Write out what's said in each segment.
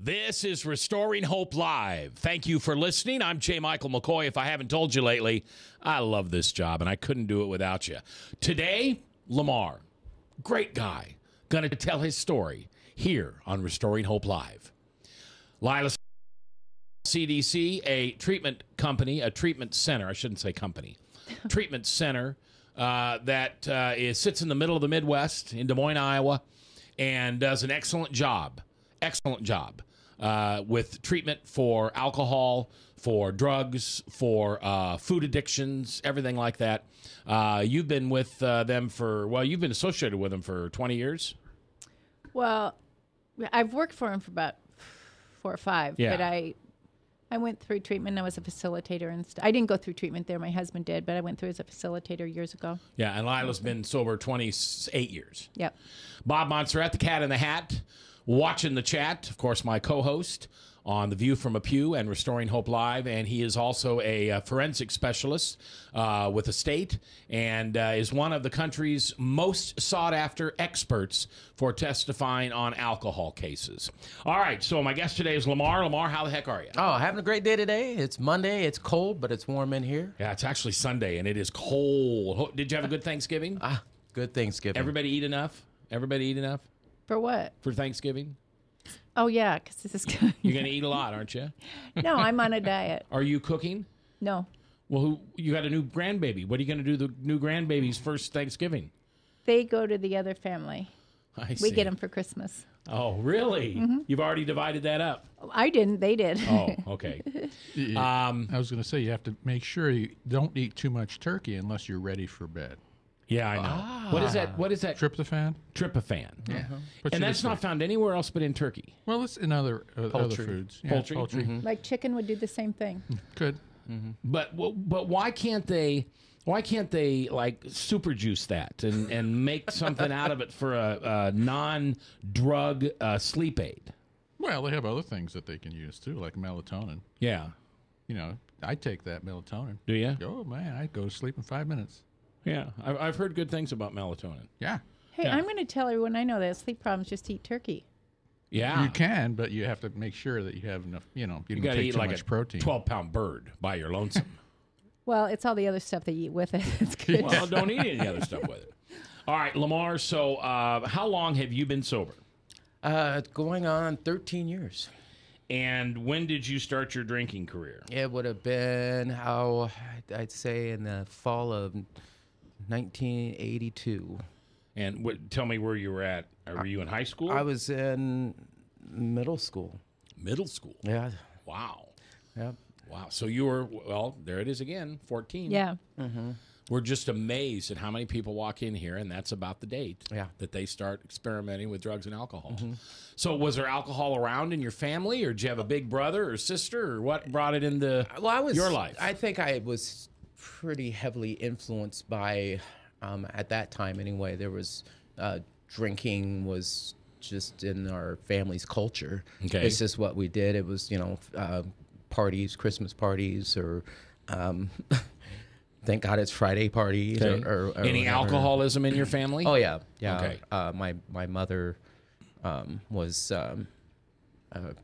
This is Restoring Hope Live. Thank you for listening. I'm J. Michael McCoy. If I haven't told you lately, I love this job, and I couldn't do it without you. Today, LeMar, great guy, going to tell his story here on Restoring Hope Live. Lila CDC, a treatment company, a treatment center, I shouldn't say company, treatment center that sits in the middle of the Midwest in Des Moines, Iowa, and does an excellent job with treatment for alcohol, for drugs, for food addictions, everything like that. You've been with them you've been associated with them for 20 years? Well, I've worked for them for about 4 or 5, yeah. But I went through treatment. I was a facilitator. And I didn't go through treatment there. My husband did, but I went through as a facilitator years ago. Yeah, and Lila's been sober 28 years. Yep. Bob Montserrat, the Cat in the Hat, watching the chat, of course, my co-host on The View from a Pew and Restoring Hope Live, and he is also a forensic specialist with the state and is one of the country's most sought-after experts for testifying on alcohol cases. All right, so my guest today is LeMar. LeMar, how the heck are you? Oh, having a great day today. It's Monday. It's cold, but it's warm in here. Yeah, it's actually Sunday, and it is cold. Did you have a good Thanksgiving? Good Thanksgiving. Everybody eat enough? Everybody eat enough? For what? For Thanksgiving? Oh, yeah, because this is good. You're going to eat a lot, aren't you? No, I'm on a diet. Are you cooking? No. Well, you got a new grandbaby. What are you going to do the new grandbaby's first Thanksgiving? They go to the other family. I see. We get them for Christmas. Oh, really? Mm-hmm. You've already divided that up? I didn't. They did. Oh, okay. I was going to say, you have to make sure you don't eat too much turkey unless you're ready for bed. Yeah, I know. What is that? Tryptophan? Tryptophan. Yeah. And that's not found anywhere else but in turkey. Well, it's in other foods. Yeah, Poultry? Mm-hmm. Like chicken would do the same thing. Could. Mm-hmm. But why can't they like super juice that and make something out of it for a non-drug sleep aid? Well, they have other things that they can use too, like melatonin. Yeah. You know, I take that melatonin. Do you? Oh man, I go to sleep in 5 minutes. Yeah, I've heard good things about melatonin. Yeah. Hey, Yeah. I'm going to tell everyone I know that has sleep problems just eat turkey. Yeah. You can, but you have to make sure that you have enough, you don't got to take eat too like much a protein. 12-pound bird by your lonesome. Well, it's all the other stuff they eat with it. It's good. Well, don't eat any other stuff with it. All right, LeMar, so how long have you been sober? Going on 13 years. And when did you start your drinking career? It would have been, I'd say in the fall of 1982. And tell me where you were at. Were you in high school? I was in middle school. Middle school? Yeah. Wow. Yep. Wow. So you were, well, there it is again, 14. Yeah. Mm-hmm. We're just amazed at how many people walk in here, and that's about the date that they start experimenting with drugs and alcohol. Mm-hmm. So was there alcohol around in your family, or did you have a big brother or sister, or what brought it into your life? I think I was pretty heavily influenced by, at that time anyway, there was drinking was just in our family's culture. Okay. It's just what we did. It was, parties, Christmas parties, or thank God it's Friday parties. Okay. Or any whatever. Alcoholism in your family? Oh, yeah. Yeah. Okay. My mother was a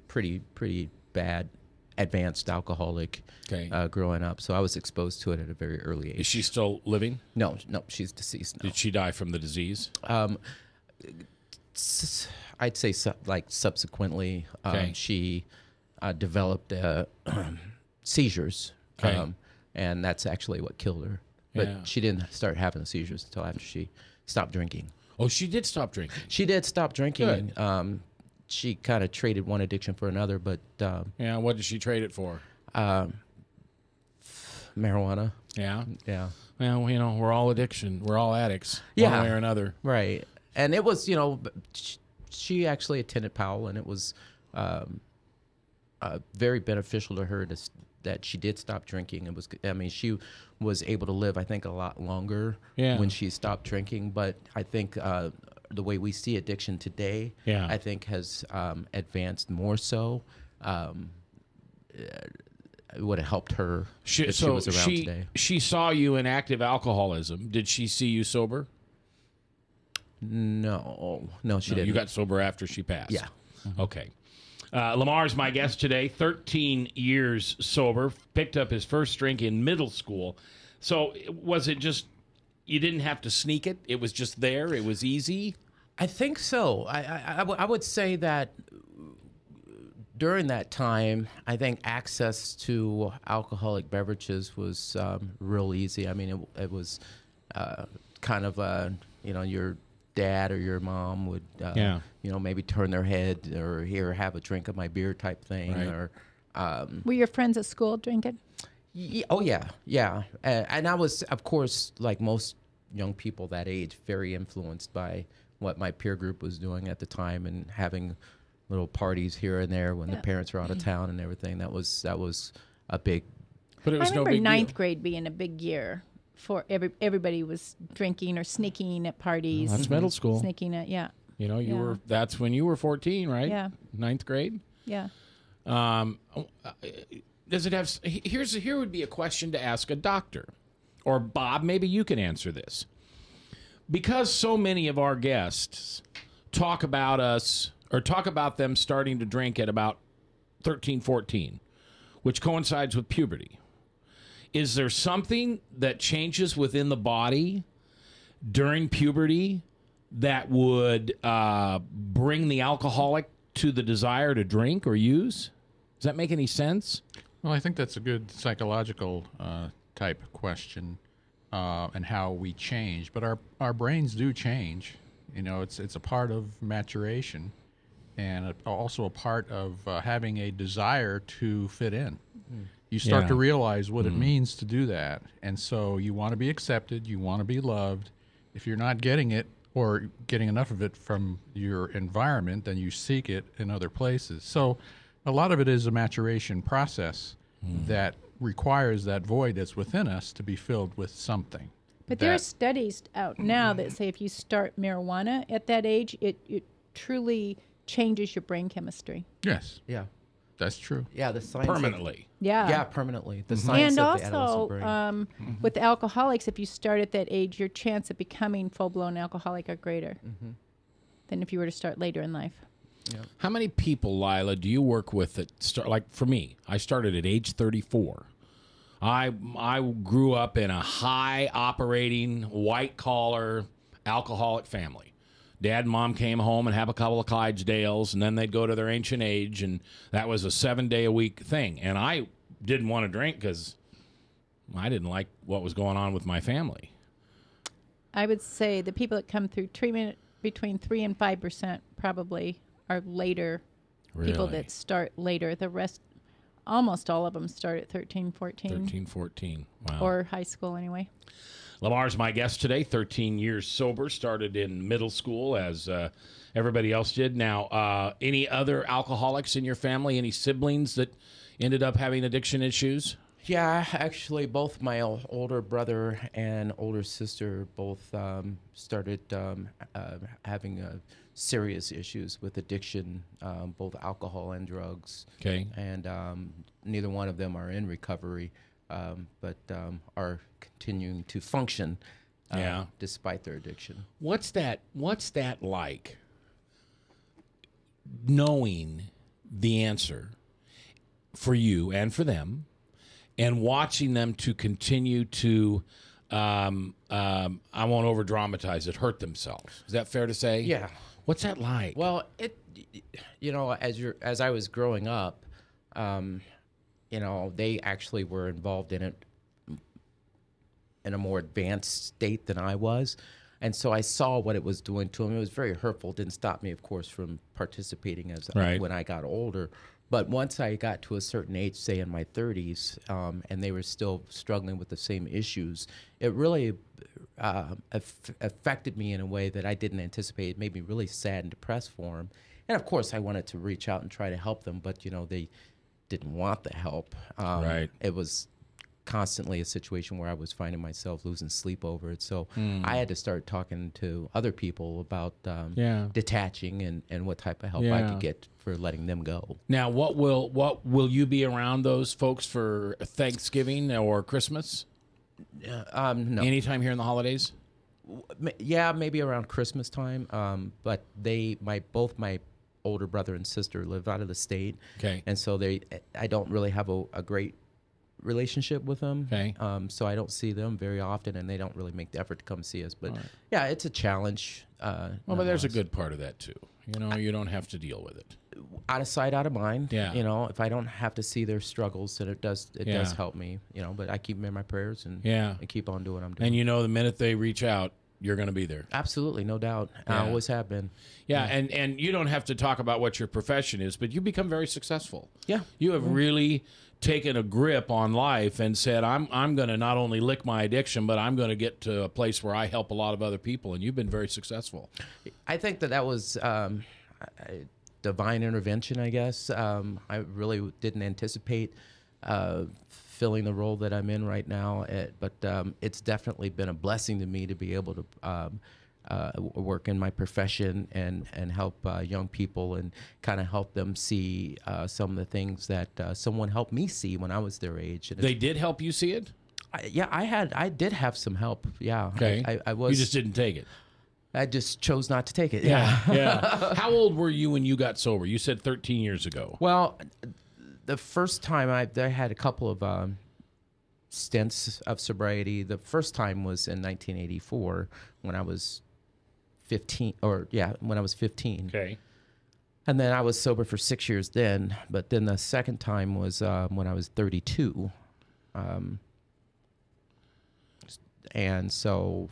pretty bad advanced alcoholic growing up, so I was exposed to it at a very early age. Is she still living? No, she's deceased now. Did she die from the disease? I'd say subsequently she developed seizures, and that's actually what killed her. But she didn't start having the seizures until after she stopped drinking. Oh, she did stop drinking. She did stop drinking. And, she kind of traded one addiction for another, but what did she trade it for? Marijuana. Yeah. Yeah. Well, we're all addicts, one way or another. Right. And it was, she actually attended Powell, and it was very beneficial to her that she did stop drinking. It was, she was able to live, I think, a lot longer when she stopped drinking. But I think the way we see addiction today, I think has advanced more so. It would have helped her if she was around today. She saw you in active alcoholism. Did she see you sober? No, she didn't. You got sober after she passed? Yeah. Okay. LeMar's my guest today, 13 years sober, picked up his first drink in middle school. So was it just, you didn't have to sneak it? It was just there? It was easy? I think so. I would say that during that time, I think access to alcoholic beverages was real easy. I mean, it was kind of, your dad or your mom would, maybe turn their head or here, have a drink of my beer type thing. Right. Or Were your friends at school drinking? oh, yeah. And I was, of course, like most young people that age, very influenced by what my peer group was doing at the time and having little parties here and there when the parents were out of town and everything. That was a big. But it was I remember no big ninth deal. grade being a big year for everybody was drinking or sneaking at parties. That's middle school. Sneaking at, yeah. You know, that's when you were 14, right? Yeah. Ninth grade? Yeah. Does it have, here would be a question to ask a doctor. Or Bob, maybe you can answer this. Because so many of our guests talk about us or talk about them starting to drink at about 13, 14, which coincides with puberty. Is there something that changes within the body during puberty that would bring the alcoholic to the desire to drink or use? Does that make any sense? Well, I think that's a good psychological type question, and how we change. But our brains do change. You know, it's a part of maturation, and also a part of having a desire to fit in. You start to realize what it means to do that, and so you want to be accepted. You want to be loved. If you're not getting it or getting enough of it from your environment, then you seek it in other places. So a lot of it is a maturation process that requires that void that's within us to be filled with something. But there are studies out now that say if you start marijuana at that age, it truly changes your brain chemistry. Yes, Yeah. that's true. Yeah, the science. Permanently. Yeah, permanently. The science And of the adolescent also, brain. with alcoholics, if you start at that age, your chance of becoming full-blown alcoholic are greater than if you were to start later in life. How many people, Lila, do you work with that start? Like for me, I started at age 34. I grew up in a high operating, white collar, alcoholic family. Dad and Mom came home and have a couple of Clydesdales, and then they'd go to their ancient age, and that was a 7-day-a-week thing. And I didn't want to drink because I didn't like what was going on with my family. I would say the people that come through treatment, between 3 and 5% probably are later people Really? that start later. The rest, almost all of them start at 13, 14. 13, 14. Wow. Or high school anyway. LeMar's my guest today, 13 years sober, started in middle school as everybody else did. Now, any other alcoholics in your family, any siblings that ended up having addiction issues? Yeah, actually, both my older brother and older sister both started having serious issues with addiction, both alcohol and drugs. Okay. And neither one of them are in recovery, but are continuing to function despite their addiction. What's that like? Knowing the answer for you and for them, and watching them to continue to, I won't over dramatize it, hurt themselves. Is that fair to say? Yeah. What's that like? Well, as I was growing up, they actually were involved in it in a more advanced state than I was. And so I saw what it was doing to them. It was very hurtful. It didn't stop me, of course, from participating when I got older. But once I got to a certain age, say in my 30s, and they were still struggling with the same issues, it really affected me in a way that I didn't anticipate. It made me really sad and depressed for them. And, of course, I wanted to reach out and try to help them, but, they didn't want the help. Right. It was constantly a situation where I was finding myself losing sleep over it. So I had to start talking to other people about detaching and what type of help I could get for letting them go. Now, what will you be around those folks for Thanksgiving or Christmas? No. Anytime here in the holidays? Yeah, maybe around Christmas time. But both my older brother and sister live out of the state. Okay. And so I don't really have a great relationship with them. Okay. So I don't see them very often, and they don't really make the effort to come see us. But yeah, it's a challenge. Well, but there's a good part of that too. You know, you don't have to deal with it. Out of sight, out of mind. Yeah. You know, if I don't have to see their struggles, then it does help me. You know, but I keep them in my prayers and keep on doing what I'm doing. And you know, the minute they reach out, you're going to be there. Absolutely, no doubt. I always have been. Yeah, and you don't have to talk about what your profession is, but you become very successful. Yeah. You have really taken a grip on life and said, I'm going to not only lick my addiction, but I'm going to get to a place where I help a lot of other people, and you've been very successful. I think that was divine intervention, I guess. I really didn't anticipate filling the role that I'm in right now, but it's definitely been a blessing to me to be able to work in my profession and help young people and kind of help them see some of the things that someone helped me see when I was their age. And they did help you see it? I did have some help. Yeah. Okay. I was. You just didn't take it. I just chose not to take it. Yeah. How old were you when you got sober? You said 13 years ago. Well, the first time I had a couple of stints of sobriety. The first time was in 1984 when I was 15, when I was 15. Okay. And then I was sober for 6 years then, but then the second time was when I was 32. And so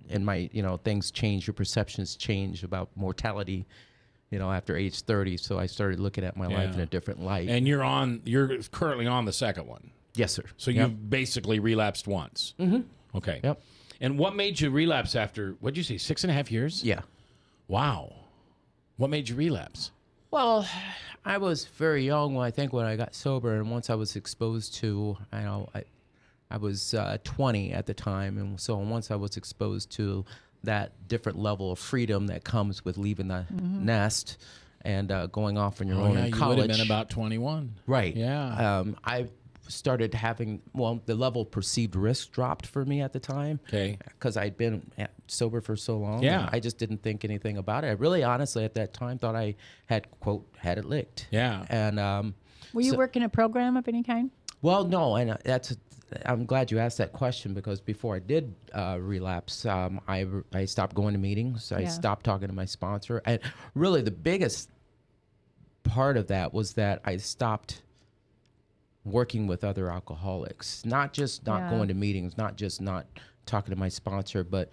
in my, things change, your perceptions change about mortality, after age 30. So I started looking at my life in a different light. And you're currently on the second one. Yes, sir. So you've basically relapsed once. Mm-hmm. Okay. Yep. And what made you relapse after, what'd you say, 6.5 years? Yeah. Wow. What made you relapse? Well, I was very young when I got sober, and once I was exposed to, I was 20 at the time, and so once I was exposed to that different level of freedom that comes with leaving the nest and going off on your own in college. You would have been about 21. Right. Yeah. I started having, the level of perceived risk dropped for me at the time. Okay. Because I'd been sober for so long. Yeah. I just didn't think anything about it. I really, honestly, at that time, thought I had, quote, had it licked. Yeah. And were you working a program of any kind? Well, no, and I'm glad you asked that question, because before I did relapse, I stopped going to meetings. I stopped talking to my sponsor. And really, the biggest part of that was that I stopped working with other alcoholics, not just not going to meetings, not just not talking to my sponsor, but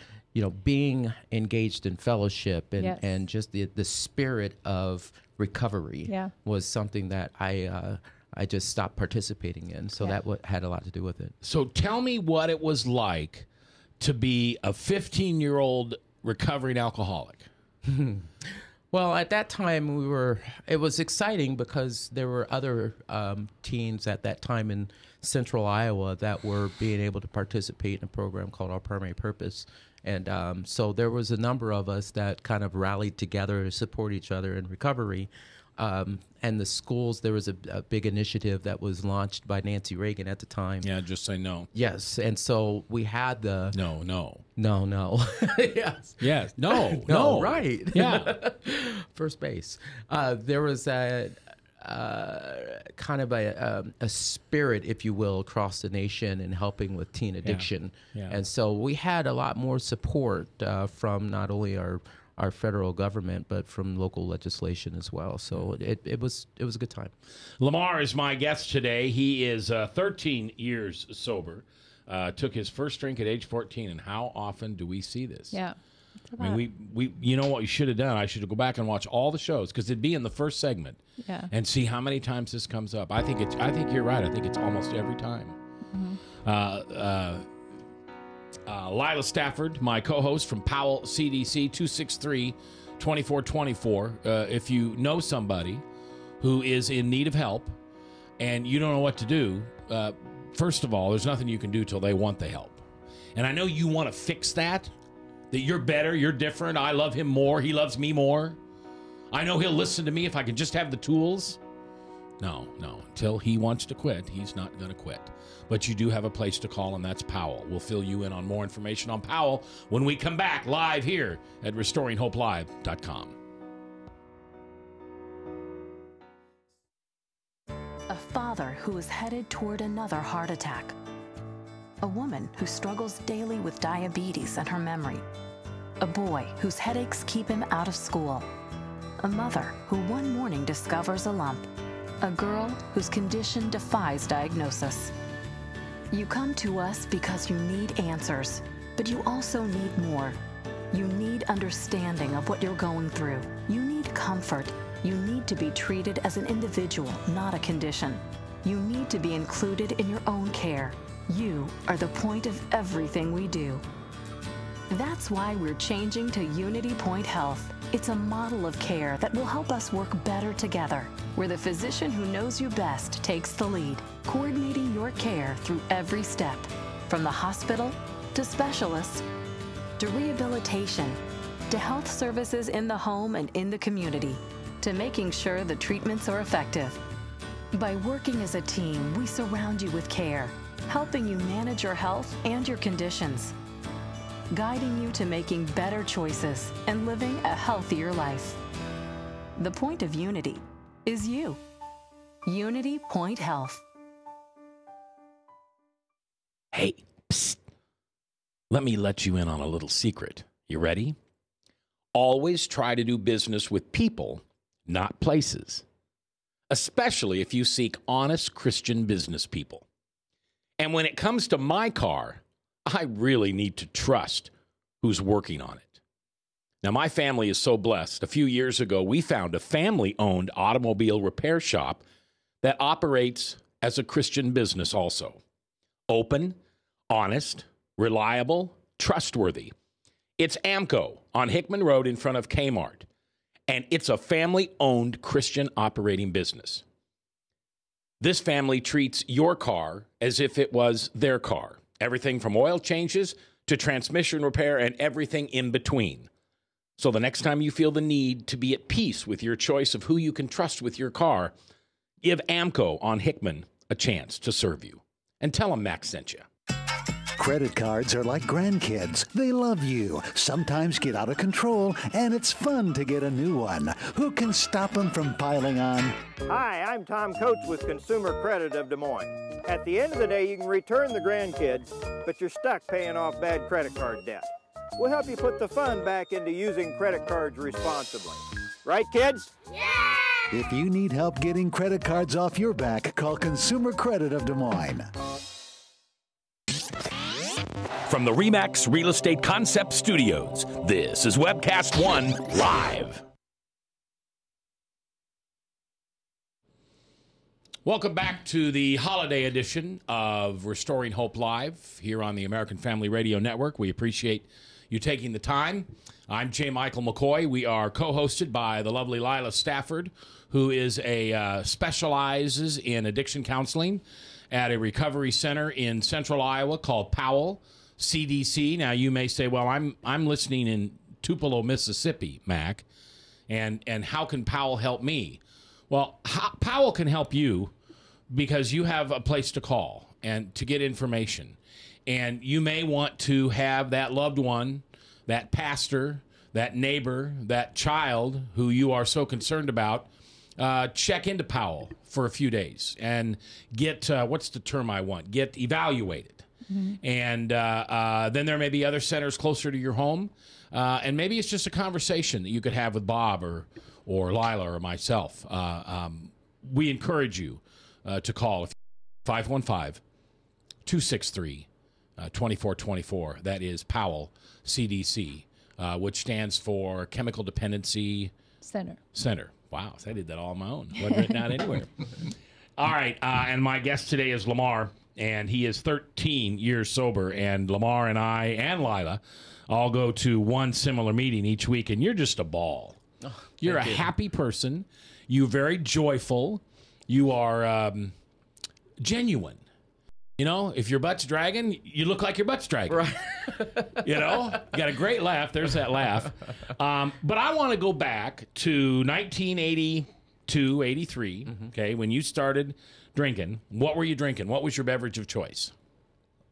being engaged in fellowship and just the spirit of recovery was something that I just stopped participating in. So that had a lot to do with it. So tell me what it was like to be a 15-year-old recovering alcoholic. Well, at that time, it was exciting because there were other teens at that time in central Iowa that were being able to participate in a program called Our Primary Purpose. And so there was a number of us that kind of rallied together to support each other in recovery. And the schools, there was a big initiative that was launched by Nancy Reagan at the time. Yeah, just say no. Yes, and so we had the... No. Yes. No. Right. Yeah. First base. There was a kind of a spirit, if you will, across the nation in helping with teen addiction. Yeah. And so we had a lot more support from not only our federal government, but from local legislation as well. So it was a good time. LeMar is my guest today. He is 13 years sober. Took his first drink at age 14. And how often do we see this? Yeah. I mean, we you know what you should have done? I should go back and watch all the shows, because it'd be in the first segment, and see how many times this comes up. I think you're right. I think it's almost every time. Mm-hmm. Lila Stafford, my co-host from Powell CDC, 263-2424. If you know somebody who is in need of help and you don't know what to do, first of all, there's nothing you can do till they want the help. And I know you want to fix that you're better, you're different, I love him more, he loves me more. I know he'll listen to me if I can just have the tools. No. Until he wants to quit, he's not going to quit. But you do have a place to call, and that's Powell. We'll fill you in on more information on Powell when we come back live here at RestoringHopeLive.com. A father who is headed toward another heart attack. A woman who struggles daily with diabetes and her memory. A boy whose headaches keep him out of school. A mother who one morning discovers a lump. A girl whose condition defies diagnosis. You come to us because you need answers, but you also need more. You need understanding of what you're going through. You need comfort. You need to be treated as an individual, not a condition. You need to be included in your own care. You are the point of everything we do. That's why we're changing to Unity Point Health. It's a model of care that will help us work better together, where the physician who knows you best takes the lead, coordinating your care through every step, from the hospital to specialists to rehabilitation to health services in the home and in the community, to making sure the treatments are effective. By working as a team, we surround you with care, helping you manage your health and your conditions, guiding you to making better choices and living a healthier life. The point of Unity is you. Unity Point Health. Hey, psst. Let me let you in on a little secret. You ready? Always try to do business with people, not places, especially if you seek honest Christian business people. And when it comes to my car, I really need to trust who's working on it. Now, my family is so blessed. A few years ago, we found a family-owned automobile repair shop that operates as a Christian business also. Open, honest, reliable, trustworthy. It's AMCO on Hickman Road in front of Kmart, and it's a family-owned Christian operating business. This family treats your car as if it was their car. Everything from oil changes to transmission repair and everything in between. So the next time you feel the need to be at peace with your choice of who you can trust with your car, give AMCO on Hickman a chance to serve you. And tell them Max sent you. Credit cards are like grandkids. They love you, sometimes get out of control, and it's fun to get a new one. Who can stop them from piling on? Hi, I'm Tom Coates with Consumer Credit of Des Moines. At the end of the day, you can return the grandkids, but you're stuck paying off bad credit card debt. We'll help you put the fun back into using credit cards responsibly. Right, kids? Yeah! If you need help getting credit cards off your back, call Consumer Credit of Des Moines. From the RE/MAX Real Estate Concept Studios, this is Webcast One Live. Welcome back to the holiday edition of Restoring Hope Live here on the American Family Radio Network. We appreciate you taking the time. I'm J. Michael McCoy. We are co-hosted by the lovely Lila Stafford, who is specializes in addiction counseling at a recovery center in central Iowa called Powell CDC. Now, you may say, well, I'm listening in Tupelo, Mississippi, Mac, and how can Powell help me? Well, Powell can help you because you have a place to call and to get information. And you may want to have that loved one, that pastor, that neighbor, that child who you are so concerned about, check into Powell for a few days and get, what's the term I want? Get evaluated. Mm-hmm. And then there may be other centers closer to your home. And maybe it's just a conversation that you could have with Bob or Lila or myself. We encourage you to call 515-263-2424. That is Powell CDC, which stands for Chemical Dependency Center. Wow, I did that all on my own. Wasn't written out anywhere. All right, and my guest today is Lamar. And he is 13 years sober. And Lamar and I and Lila all go to one similar meeting each week. And you're just a ball. Oh, you're a happy person. You're very joyful. You are genuine. You know, if your butt's dragging, you look like your butt's dragging. Right. You know, you got a great laugh. There's that laugh. But I want to go back to 1982, 83, okay, when you started drinking. What were you drinking? What was your beverage of choice?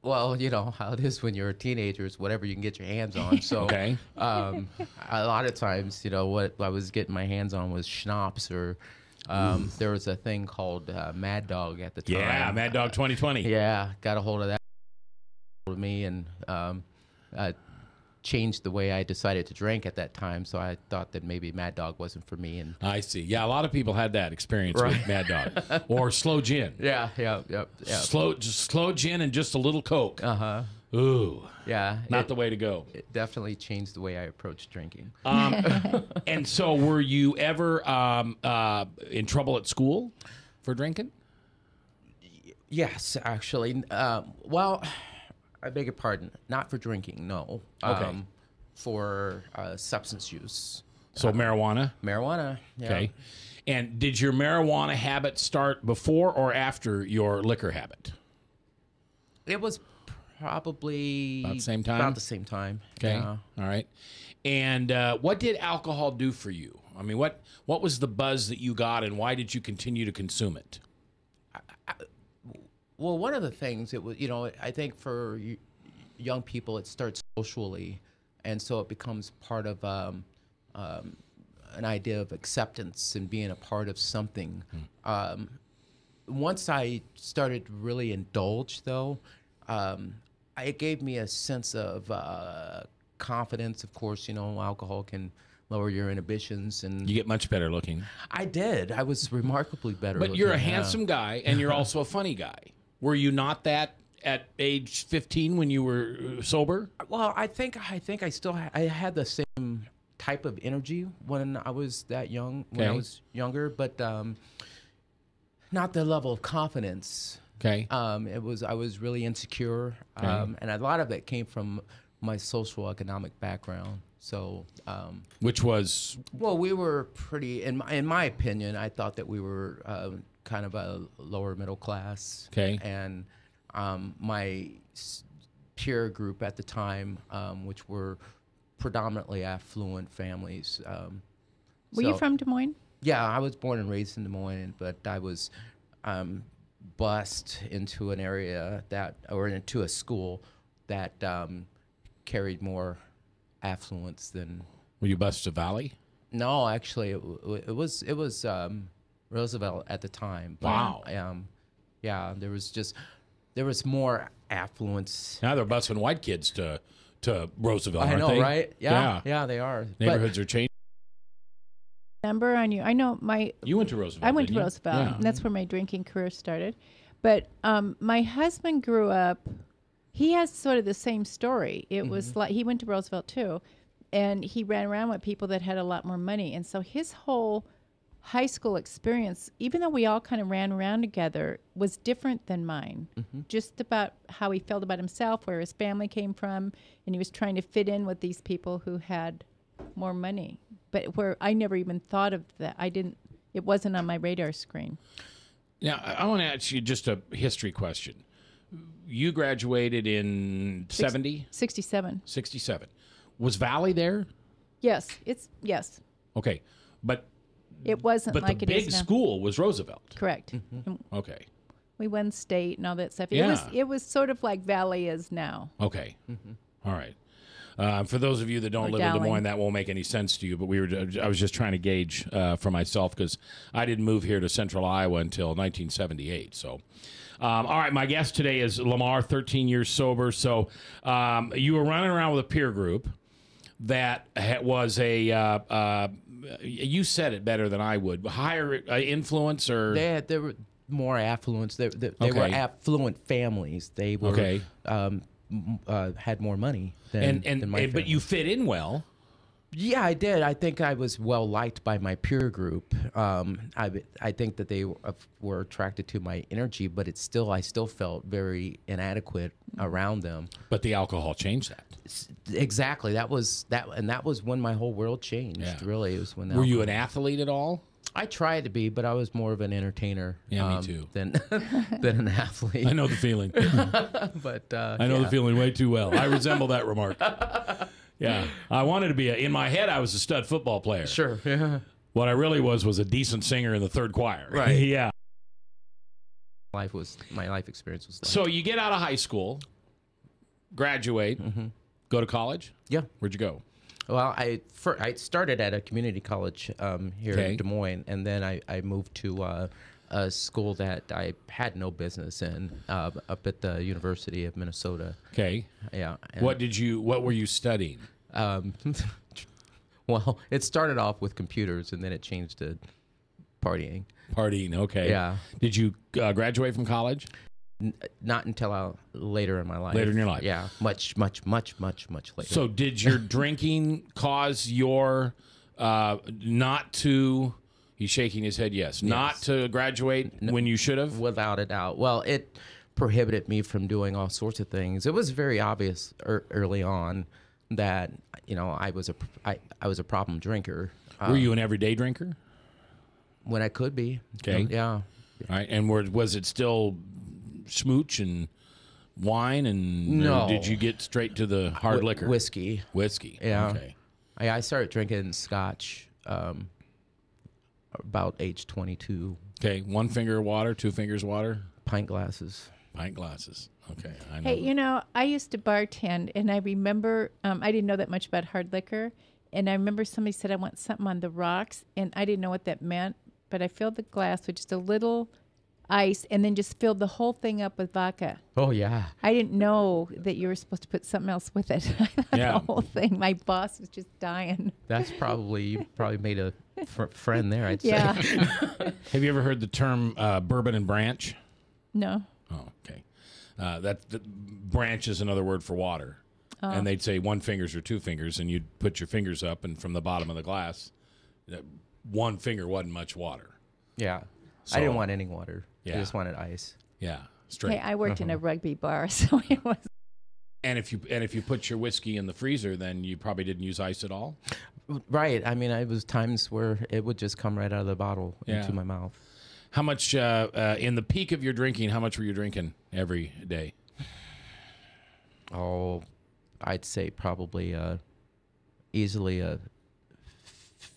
Well, you know how it is when you're teenagers, whatever you can get your hands on. So okay. A lot of times, you know, what I was getting my hands on was schnapps or There was a thing called Mad Dog at the time. Yeah, Mad Dog 2020. Yeah, got a hold of that with me and changed the way I decided to drink at that time. So I thought that maybe Mad Dog wasn't for me. And I see. Yeah, a lot of people had that experience with Mad Dog or slow gin. yeah. Slow gin and just a little Coke. Ooh. Yeah. Not the way to go. It definitely changed the way I approached drinking. And so were you ever in trouble at school for drinking? Yes, actually. Well, I beg your pardon. Not for drinking, no. Okay. For substance use. So marijuana? Marijuana, yeah. Okay. And did your marijuana habit start before or after your liquor habit? It was probably About the same time? About the same time. Okay. Yeah. All right. And what did alcohol do for you? I mean, what was the buzz that you got, and why did you continue to consume it? Well, one of the things it was, I think for young people, it starts socially, and so it becomes part of an idea of acceptance and being a part of something. Once I started to really indulge, though, it gave me a sense of confidence. Of course, alcohol can lower your inhibitions, and You get much better looking. I did. I was remarkably better. But you're a looking, yeah. handsome guy, and you're also a funny guy. Were you not that at age 15 when you were sober? Well, I think I still I had the same type of energy when I was that young, when I Okay. was younger, but not the level of confidence. Okay. I was really insecure, and a lot of it came from my social economic background. So, Which was well, we were pretty, in my opinion, I thought that we were kind of a lower middle class. Okay. And my peer group at the time, which were predominantly affluent families. Were you from Des Moines? Yeah, I was born and raised in Des Moines, but I was bused into an area into a school that carried more affluence than. Were you bused to Valley? No, actually, it was Roosevelt at the time. But, Wow. Yeah, there was more affluence. Now they're busing white kids to Roosevelt, I aren't know, they? right? Yeah, they are. Neighborhoods are changing. Number on you. I know You went to Roosevelt. I went to didn't you? Roosevelt, Yeah. and that's where my drinking career started. But my husband grew up. He has sort of the same story. It was like he went to Roosevelt too, and he ran around with people that had a lot more money, and so his whole high school experience, even though we all kind of ran around together, was different than mine. Just about how he felt about himself, where his family came from, and he was trying to fit in with these people who had more money. But where I never even thought of that. It wasn't on my radar screen. Now, I want to ask you just a history question. You graduated in 70? 67. 67. Was Valley there? Yes. Yes. Okay. But It wasn't like the it is big now. school was Roosevelt. Correct. And Okay. we won state and all that stuff. Yeah. It was sort of like Valley is now. Okay. All right. For those of you that don't Or live in Des Dowling. Moines, that won't make any sense to you. But I was just trying to gauge for myself because I didn't move here to Central Iowa until 1978. So, all right. My guest today is LeMar, 13 years sober. So, you were running around with a peer group that was a. You said it better than I would. Higher influence, or There were more affluence. They were Okay. affluent families. They were Okay. Had more money than my but family. you fit in well. Yeah, I did. I think I was well liked by my peer group. I think that they were attracted to my energy, but I still felt very inadequate around them. But the alcohol changed that. Exactly. That was when my whole world changed. Yeah. Really, it was when. Were you an athlete at all? I tried to be, but I was more of an entertainer. Yeah, me too. Than an athlete. I know the feeling. But I know the feeling way too well. I resemble that remark. Yeah. I wanted to be in my head, I was a stud football player. Sure. Yeah. What I really was a decent singer in the third choir. Right. Yeah. My life experience was like. So you get out of high school, graduate, go to college? Yeah. Where'd you go? Well, I started at a community college here in Des Moines, and then I moved to a school that I had no business in, up at the University of Minnesota. Okay. Yeah. What were you studying? Well, it started off with computers, and then it changed to partying. Partying, okay. Yeah. Did you graduate from college? Not until later in my life. Later in your life. Yeah, much later. So did your drinking cause your not to, he's shaking his head, yes, not to graduate when you should have? Without a doubt. Well, it prohibited me from doing all sorts of things. It was very obvious early on that, I was a problem drinker. Were you an everyday drinker? When I could be. Okay. Yeah. All right. And was it still smooch and wine, and no? Did you get straight to the hard liquor? Whiskey. Yeah. Okay. I started drinking scotch about age 22. Okay. 1 finger of water, 2 fingers of water? Pint glasses. Pint glasses. Okay. I know. Hey, I used to bartend, and I remember I didn't know that much about hard liquor, and I remember somebody said, I want something on the rocks, and I didn't know what that meant, but I filled the glass with just a little ice and then just filled the whole thing up with vodka. Oh, yeah. I didn't know that you were supposed to put something else with it. Yeah. The whole thing. My boss was just dying. That's you probably made a friend there, I'd say. Yeah. Have you ever heard the term bourbon and branch? No. Oh, okay. The branch is another word for water. Oh. And they'd say 1 fingers or 2 fingers, and you'd put your fingers up, and from the bottom of the glass, 1 finger wasn't much water. Yeah. So, I didn't want any water. Yeah. I just wanted ice. Yeah, straight. Hey, I worked in a rugby bar, so it was. And if you put your whiskey in the freezer, then you probably didn't use ice at all? Right. I mean, it was times where it would just come right out of the bottle into my mouth. How much, in the peak of your drinking, how much were you drinking every day? Oh, I'd say probably easily a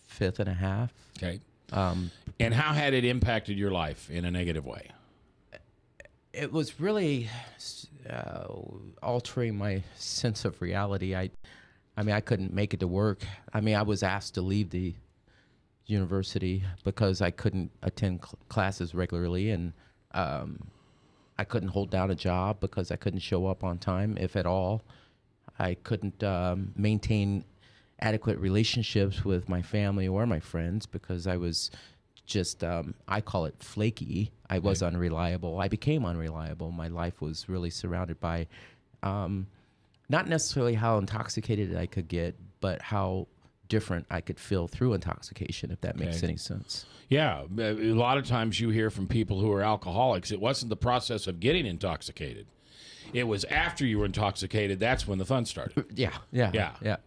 fifth and a half. Okay. And how had it impacted your life in a negative way? It was really altering my sense of reality. I mean, I couldn't make it to work. I mean, I was asked to leave the university because I couldn't attend classes regularly, and I couldn't hold down a job because I couldn't show up on time, if at all. I couldn't maintain adequate relationships with my family or my friends because I was just, I call it flaky. I was unreliable. I became unreliable. My life was really surrounded by not necessarily how intoxicated I could get, but how different I could feel through intoxication, if that makes any sense. Yeah. A lot of times you hear from people who are alcoholics, it wasn't the process of getting intoxicated. It was after you were intoxicated. That's when the fun started. Yeah.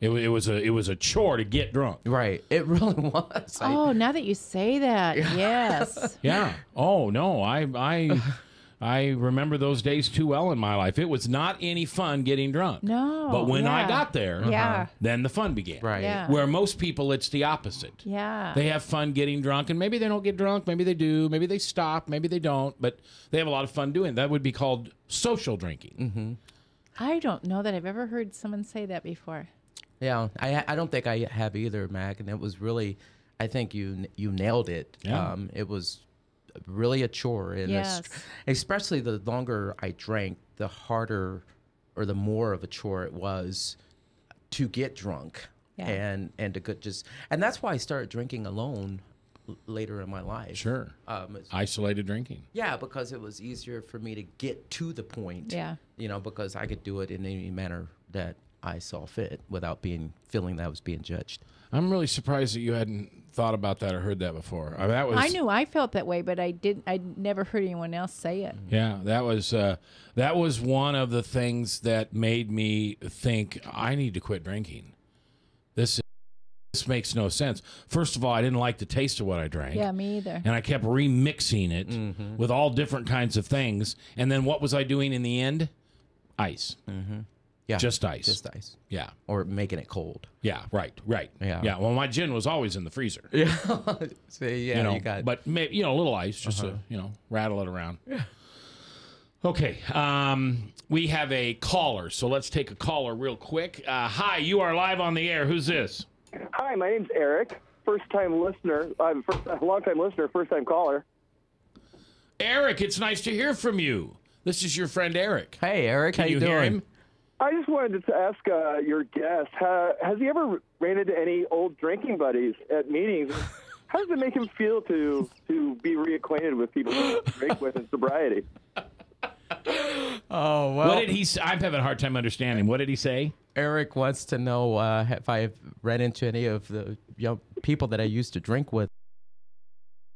It was a chore to get drunk. Right. It really was. Oh, now that you say that, yes. Yeah. Oh no, I remember those days too well in my life. It was not any fun getting drunk. No. But when I got there, then the fun began. Right. Yeah. Where most people, it's the opposite. Yeah. They have fun getting drunk, and maybe they don't get drunk, maybe they do, maybe they stop, maybe they don't, but they have a lot of fun doing it. That would be called social drinking. Mm-hmm. I don't know that I've ever heard someone say that before. Yeah, I don't think I have either, Mac, and it was really, I think you nailed it. Yeah. It was really a chore, and especially the longer I drank, the harder or the more of a chore it was to get drunk and to and that's why I started drinking alone later in my life. Sure. Isolated drinking. Yeah, because it was easier for me to get to the point. Yeah. Because I could do it in any manner that I saw fit without feeling that I was being judged. I'm really surprised that you hadn't thought about that or heard that before. I knew I felt that way, but I never heard anyone else say it. Yeah, that was one of the things that made me think I need to quit drinking. This makes no sense. First of all, I didn't like the taste of what I drank. Yeah, me either. And I kept remixing it with all different kinds of things. And then what was I doing in the end? Ice. Mm-hmm. Yeah, just ice. Just ice. Yeah. Or making it cold. Yeah, right. Yeah. Well, my gin was always in the freezer. Yeah. So, you got. But maybe, a little ice just to rattle it around. Yeah. Okay, we have a caller, so let's take a caller real quick. Hi, you are live on the air. Who's this? Hi, my name's Eric. First-time listener. Long-time listener, first-time caller. Eric, it's nice to hear from you. This is your friend Eric. Hey, Eric, how you hear doing? him? I just wanted to ask your guest, has he ever ran into any old drinking buddies at meetings? How does it make him feel to be reacquainted with people to drink with in sobriety? Oh, well. What did he say? I'm having a hard time understanding. What did he say? Eric wants to know if I've ran into any of the young people that I used to drink with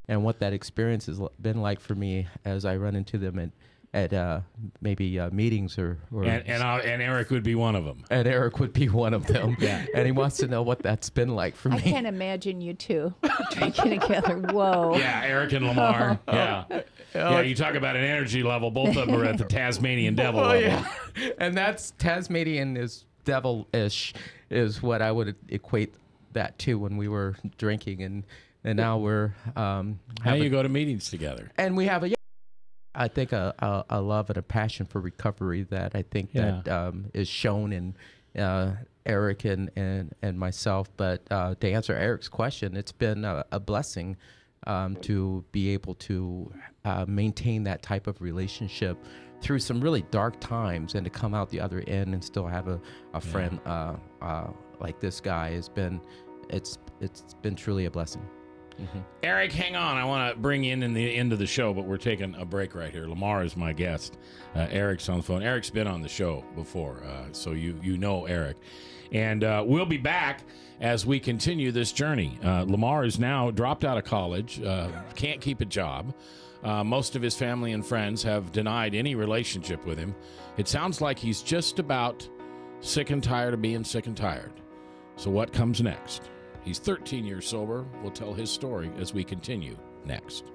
and what that experience has been like for me as I run into them at maybe meetings or and Eric would be one of them. And Eric would be one of them. Yeah. And he wants to know what that's been like for me. I can't imagine you two drinking together. Whoa. Yeah, Eric and LeMar. Yeah. Yeah, you talk about an energy level. Both of them are at the Tasmanian devil level. Yeah. And that's Tasmanian is devil-ish is what I would equate that to when we were drinking. And now we're... How you go to meetings together. And we have I think a love and a passion for recovery that I think that is shown in Eric and myself. But to answer Eric's question, it's been a blessing to be able to maintain that type of relationship through some really dark times, and to come out the other end and still have a friend like this guy has been. It's been truly a blessing. Mm-hmm. Eric, hang on. I want to bring you in the end of the show, but we're taking a break right here. LeMar is my guest. Eric's on the phone. Eric's been on the show before, so you know Eric. And we'll be back as we continue this journey. LeMar is now dropped out of college, can't keep a job. Most of his family and friends have denied any relationship with him. It sounds like he's just about sick and tired of being sick and tired. So what comes next? He's 13 years sober. We'll tell his story as we continue next.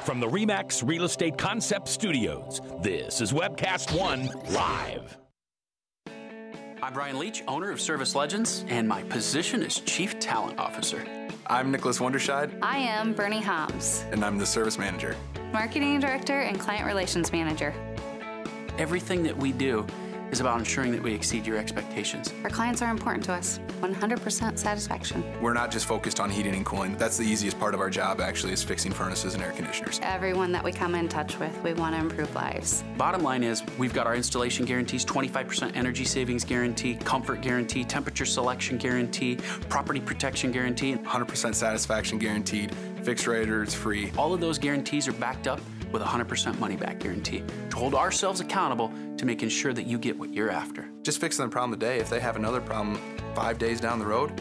From the RE/MAX Real Estate Concept Studios, this is Webcast One Live. I'm Brian Leach, owner of Service Legends, and my position is Chief Talent Officer. I'm Nicholas Wonderscheid. I am Bernie Homs. And I'm the Service Manager. Marketing Director and Client Relations Manager. Everything that we do is about ensuring that we exceed your expectations. Our clients are important to us. 100% satisfaction. We're not just focused on heating and cooling. That's the easiest part of our job, actually, is fixing furnaces and air conditioners. Everyone that we come in touch with, we want to improve lives. Bottom line is, we've got our installation guarantees, 25% energy savings guarantee, comfort guarantee, temperature selection guarantee, property protection guarantee. 100% satisfaction guaranteed, fixed rate or it's free. All of those guarantees are backed up with a 100% money-back guarantee to hold ourselves accountable to making sure that you get what you're after. Just fixing the problem today. If they have another problem 5 days down the road,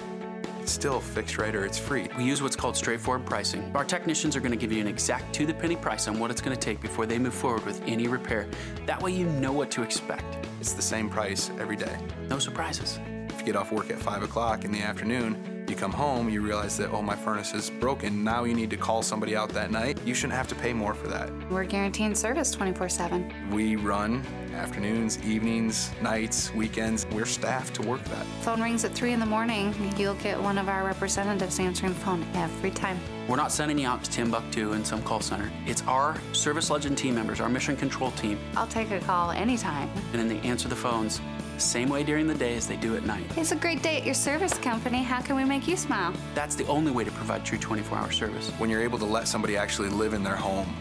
it's still fixed rate or it's free. We use what's called straightforward pricing. Our technicians are going to give you an exact to-the-penny price on what it's going to take before they move forward with any repair. That way you know what to expect. It's the same price every day. No surprises. If you get off work at 5 o'clock in the afternoon, you come home, you realize that, oh, my furnace is broken. Now you need to call somebody out that night. You shouldn't have to pay more for that. We're guaranteeing service 24/7. We run afternoons, evenings, nights, weekends. We're staffed to work that. Phone rings at 3 in the morning. You'll get one of our representatives answering the phone every time. We're not sending you out to Timbuktu in some call center. It's our Service Legend team members, our mission control team. I'll take a call anytime. And then they answer the phones the same way during the day as they do at night. It's a great day at your service company. How can we make you smile? That's the only way to provide true 24-hour service. When you're able to let somebody actually live in their home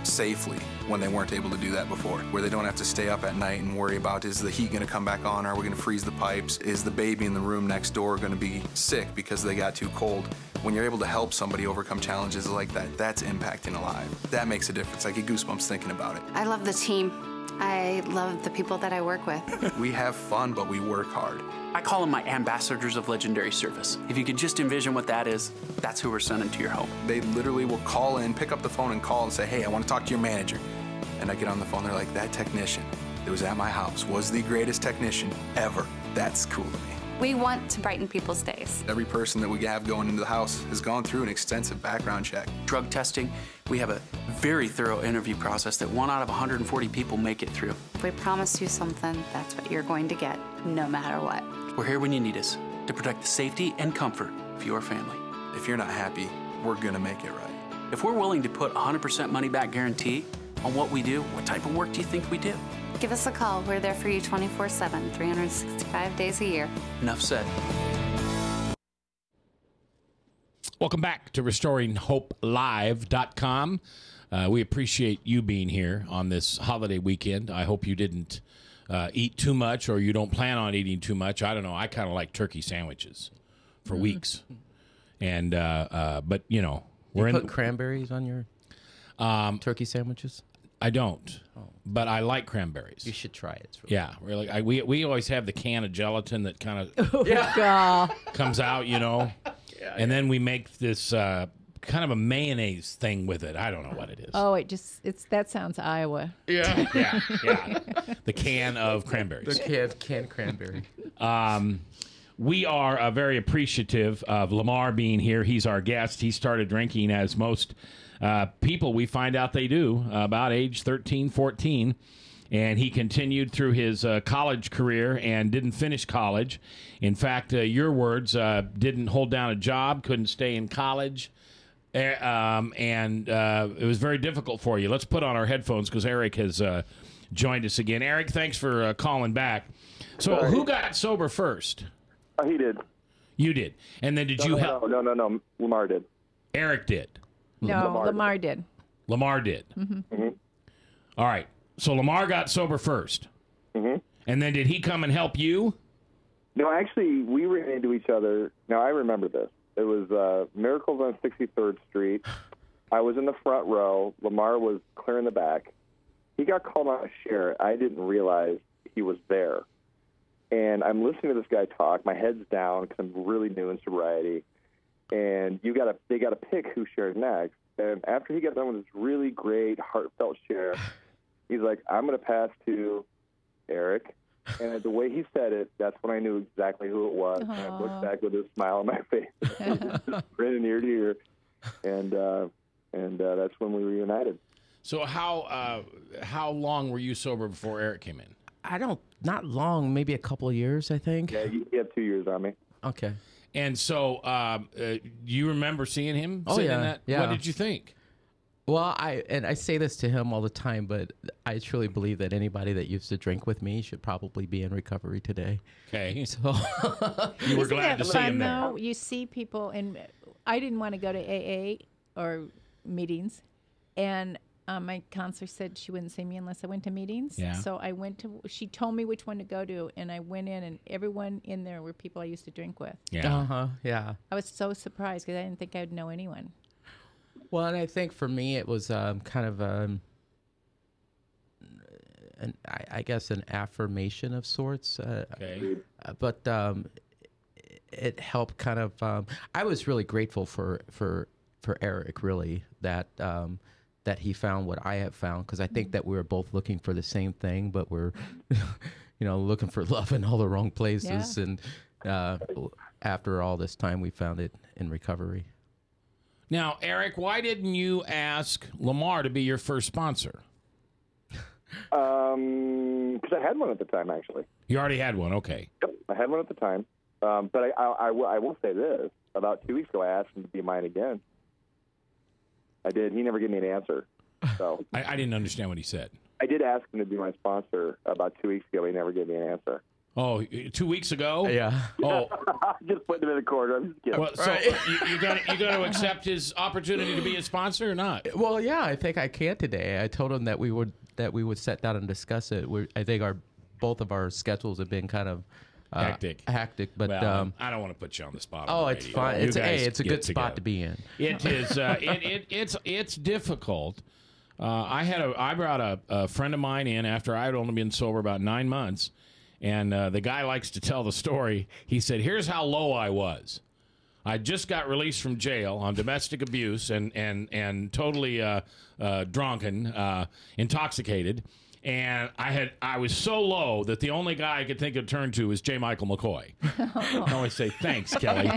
safely when they weren't able to do that before, where they don't have to stay up at night and worry about, is the heat going to come back on? Are we going to freeze the pipes? Is the baby in the room next door going to be sick because they got too cold? When you're able to help somebody overcome challenges like that, that's impacting a life. That makes a difference. I get goosebumps thinking about it. I love the team. I love the people that I work with. We have fun, but we work hard. I call them my ambassadors of legendary service. If you could just envision what that is, that's who we're sending to your home. They literally will call in, pick up the phone and call and say, hey, I want to talk to your manager. And I get on the phone, they're like, that technician that was at my house was the greatest technician ever. That's cool to me. We want to brighten people's days. Every person that we have going into the house has gone through an extensive background check. Drug testing, we have a very thorough interview process that 1 out of 140 people make it through. If we promise you something, that's what you're going to get, no matter what. We're here when you need us to protect the safety and comfort of your family. if you're not happy, we're going to make it right. If we're willing to put 100% money back guarantee on what we do, what type of work do you think we do? Give us a call. We're there for you 24/7, 365 days a year. Enough said. Welcome back to RestoringHopeLive.com. We appreciate you being here on this holiday weekend. I hope you didn't eat too much, or you don't plan on eating too much. I don't know. I kind of like turkey sandwiches for weeks. And, but, you know. You put cranberries on your turkey sandwiches? I don't, but I like cranberries. You should try it. It's really really. We always have the can of gelatin that kind of comes out, you know. And then we make this kind of a mayonnaise thing with it. I don't know what it is. Oh, that sounds Iowa. Yeah. The can of cranberries. The canned cranberry. We are very appreciative of Lamar being here. He's our guest. He started drinking, as most people we find out they do, about age 13, 14. And he continued through his college career and didn't finish college. In fact, your words, didn't hold down a job, couldn't stay in college. And it was very difficult for you. Let's put on our headphones because Eric has joined us again. Eric, thanks for calling back. So who got sober first? He did. You did. And then did you help? No. Lamar did. Eric did. No, Lamar did. Lamar did. Mm-hmm. All right. So Lamar got sober first. Mm-hmm. And then did he come and help you? No, actually, we ran into each other. Now, I remember this. It was Miracles on 63rd Street. I was in the front row. Lamar was clear in the back. He got called on a share. I didn't realize he was there. And I'm listening to this guy talk. My head's down because I'm really new in sobriety. And they got to pick who shared next. And after he got done with this really great, heartfelt share, he's like, I'm going to pass to Eric. And the way he said it, that's when I knew exactly who it was. And I looked back with a smile on my face, grinning ear to ear. And that's when we reunited. So how long were you sober before Eric came in? Not long, maybe a couple of years, I think. Yeah, you had 2 years on me. Okay. And so you remember seeing him sitting in that? Yeah. What did you think? Well, I say this to him all the time, but I truly believe that anybody that used to drink with me should probably be in recovery today. Okay. So you were glad to see him there. Though? You see people, and I didn't want to go to AA or meetings, and my counselor said she wouldn't see me unless I went to meetings. Yeah. So I went to. She told me which one to go to, and I went in, and everyone in there were people I used to drink with. Yeah. Yeah. I was so surprised because I didn't think I'd know anyone. Well, and I think for me it was kind of I guess an affirmation of sorts. Okay. But it helped kind of. I was really grateful for Eric, really, that he found what I have found, because I think that we were both looking for the same thing, but we're looking for love in all the wrong places. Yeah. And after all this time, we found it in recovery. Now, Eric, why didn't you ask Lamar to be your first sponsor? Because I had one at the time, actually. You already had one, okay. Yep, I had one at the time. But I will say this. About 2 weeks ago, I asked him to be mine again. I did. He never gave me an answer. So I didn't understand what he said. I did ask him to be my sponsor about 2 weeks ago. But he never gave me an answer. Oh, 2 weeks ago? Yeah. Oh, just putting him in the corner. I'm just kidding. Well, so you got to accept his opportunity to be a sponsor or not? Well, yeah, I think I can today. I told him that we would sit down and discuss it. I think both of our schedules have been kind of hectic, but well, I don't want to put you on the spot. Oh, it's fine. It's a good spot to be in. It is. It's difficult. I brought a friend of mine in after I had only been sober about 9 months. And the guy likes to tell the story. He said, here's how low I was. I just got released from jail on domestic abuse and totally drunken, intoxicated. And I was so low that the only guy I could think of turn to was J. Michael McCoy. I always say, thanks, Kelly.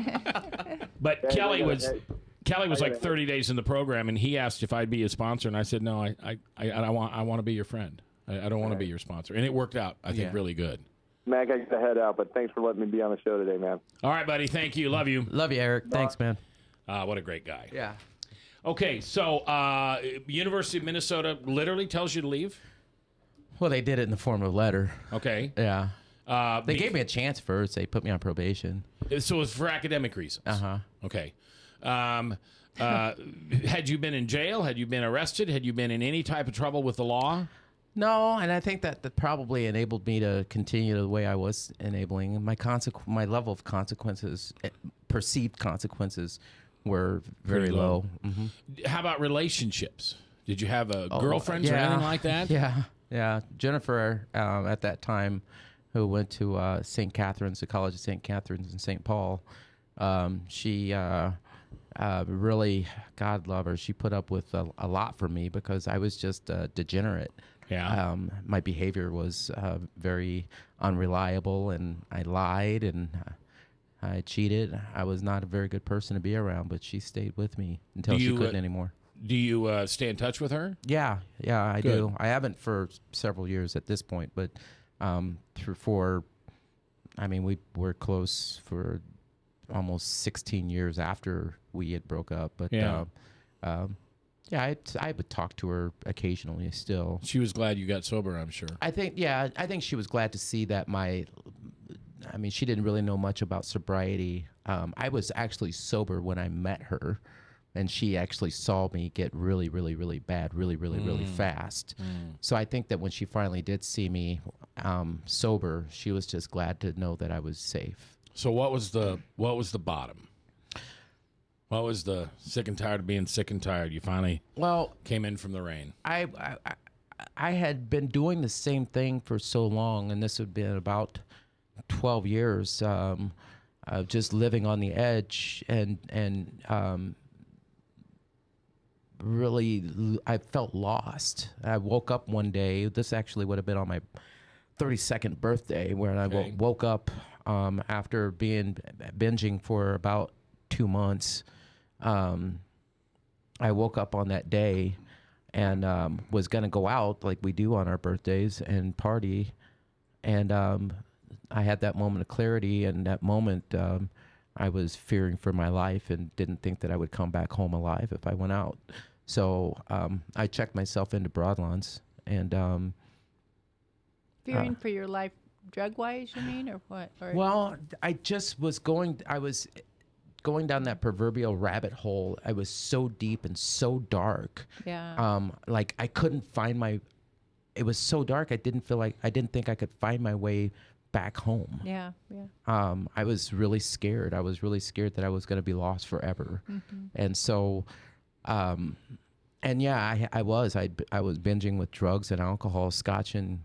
But Kelly was like 30 days in the program, and he asked if I'd be his sponsor. And I said, no, I want to be your friend. I don't want to be your sponsor. And it worked out, I think, really good. Mac, I got to head out, but thanks for letting me be on the show today, man. All right, buddy. Thank you. Love you. Love you, Eric. Thanks, man. What a great guy. Yeah. Okay, so University of Minnesota literally tells you to leave? Well, they did it in the form of a letter. Okay. Yeah. They gave me a chance first. They put me on probation. So it's for academic reasons? Uh-huh. Okay. Had you been in jail? Had you been arrested? Had you been in any type of trouble with the law? No, and I think that probably enabled me to continue the way I was enabling. My level of consequences, perceived consequences, were very low. Mm-hmm. How about relationships? Did you have a girlfriend or anything like that? Yeah. Jennifer, at that time, who went to St. Catherine's, the College of St. Catherine's in St. Paul, she really, God love her, she put up with a lot for me because I was just a degenerate. Yeah. My behavior was very unreliable, and I lied, and I cheated. I was not a very good person to be around, but she stayed with me until she couldn't anymore. Do you stay in touch with her? Yeah, I do. I haven't for several years at this point, but we were close for almost 16 years after we had broke up. But I would talk to her occasionally still. She was glad you got sober, I'm sure. I think she was glad to see that she didn't really know much about sobriety. I was actually sober when I met her, and she actually saw me get really, really, really bad, really, really, really fast. So I think that when she finally did see me sober, she was just glad to know that I was safe. So what was the bottom? What was the sick and tired of being sick and tired? You finally came in from the rain. I had been doing the same thing for so long, and this had been about 12 years of just living on the edge, and really I felt lost. I woke up one day, this actually would have been on my 32nd birthday, where I woke up after binging for about 2 months. I woke up on that day and was going to go out like we do on our birthdays and party. And I had that moment of clarity, and that moment I was fearing for my life and didn't think that I would come back home alive if I went out. So I checked myself into Broadlawns, and fearing for your life drug-wise, you mean, or what? Or well, I was going down that proverbial rabbit hole. I was so deep and so dark. Yeah. Like I couldn't find it was so dark. I didn't think I could find my way back home. Yeah. I was really scared. I was really scared that I was going to be lost forever. Mm-hmm. And so, I was binging with drugs and alcohol, scotch and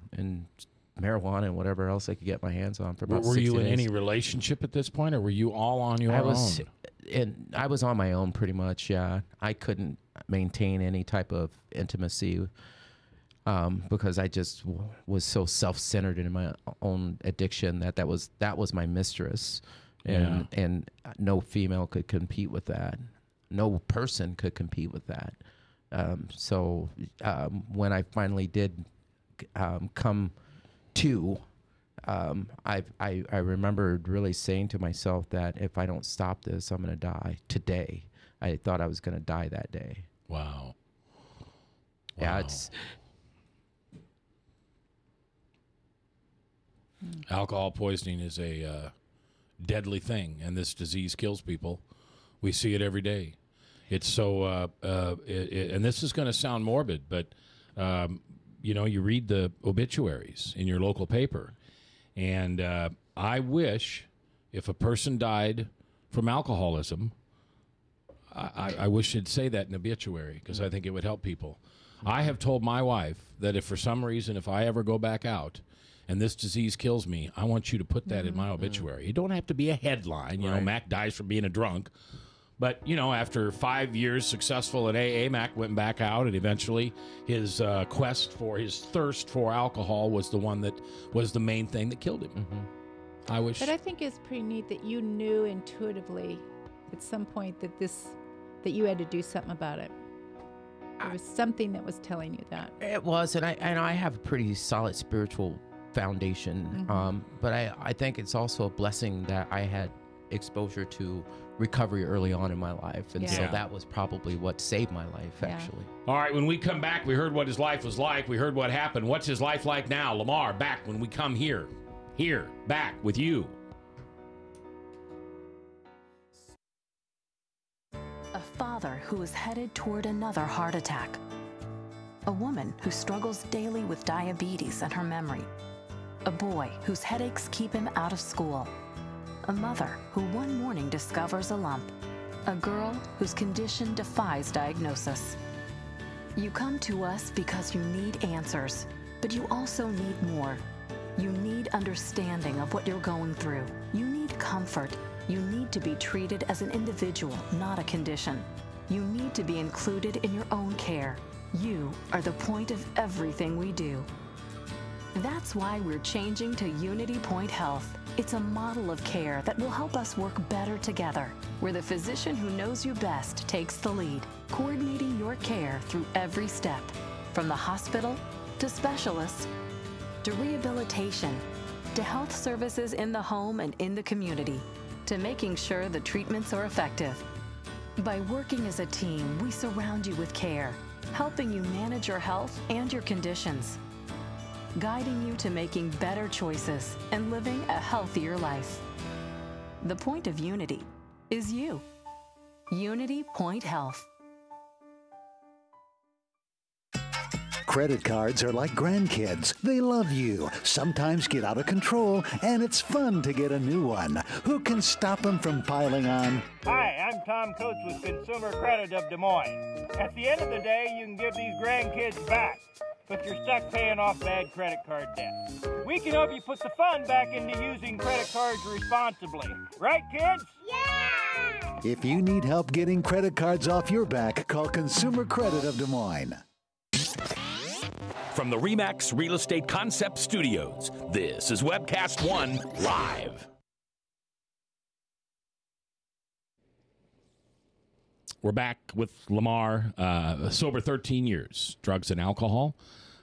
marijuana and whatever else I could get my hands on for about 6 days. Were you in any relationship at this point, or were you all on your own? I was on my own pretty much, yeah. I couldn't maintain any type of intimacy because I just was so self-centered in my own addiction that was my mistress. And no female could compete with that. No person could compete with that. So when I finally did come to, I remembered really saying to myself that if I don't stop this, I'm going to die today. I thought I was going to die that day. Wow. Yeah, alcohol poisoning is a deadly thing, and this disease kills people. We see it every day. It's so, and this is going to sound morbid, but you read the obituaries in your local paper, and I wish if a person died from alcoholism, I wish it'd say that in the obituary, because I think it would help people. I have told my wife that if for some reason, if I ever go back out and this disease kills me, I want you to put that in my obituary. It don't have to be a headline, Mac dies from being a drunk. But, after 5 years successful at AA, Mac went back out, and eventually his quest for his thirst for alcohol was the one that was the main thing that killed him. Mm-hmm. But I think it's pretty neat that you knew intuitively at some point that you had to do something about it. There was something that was telling you that. It was, and I have a pretty solid spiritual foundation. Mm-hmm. But I think it's also a blessing that I had exposure to recovery early on in my life. And so Yeah. that was probably what saved my life, actually. All right, when we come back, we heard what his life was like. We heard what happened. What's his life like now? Lamar, back when we come here. Here, back with you. A father who is headed toward another heart attack. A woman who struggles daily with diabetes and her memory. A boy whose headaches keep him out of school. A mother who one morning discovers a lump. A girl whose condition defies diagnosis. You come to us because you need answers, but you also need more. You need understanding of what you're going through. You need comfort. You need to be treated as an individual, not a condition. You need to be included in your own care. You are the point of everything we do. That's why we're changing to Unity Point Health. It's a model of care that will help us work better together, where the physician who knows you best takes the lead, coordinating your care through every step, from the hospital to specialists to rehabilitation to health services in the home and in the community, to making sure the treatments are effective. By working as a team, we surround you with care, helping you manage your health and your conditions, guiding you to making better choices and living a healthier life. The point of Unity is you. Unity Point Health. Credit cards are like grandkids. They love you, sometimes get out of control, and it's fun to get a new one. Who can stop them from piling on? Hi, I'm Tom Coates with Consumer Credit of Des Moines. At the end of the day, you can give these grandkids back, but you're stuck paying off bad credit card debt. We can help you put the fun back into using credit cards responsibly. Right, kids? Yeah! If you need help getting credit cards off your back, call Consumer Credit of Des Moines. From the RE/MAX Real Estate Concept Studios, this is Webcast One Live. We're back with Lamar, sober 13 years, drugs and alcohol.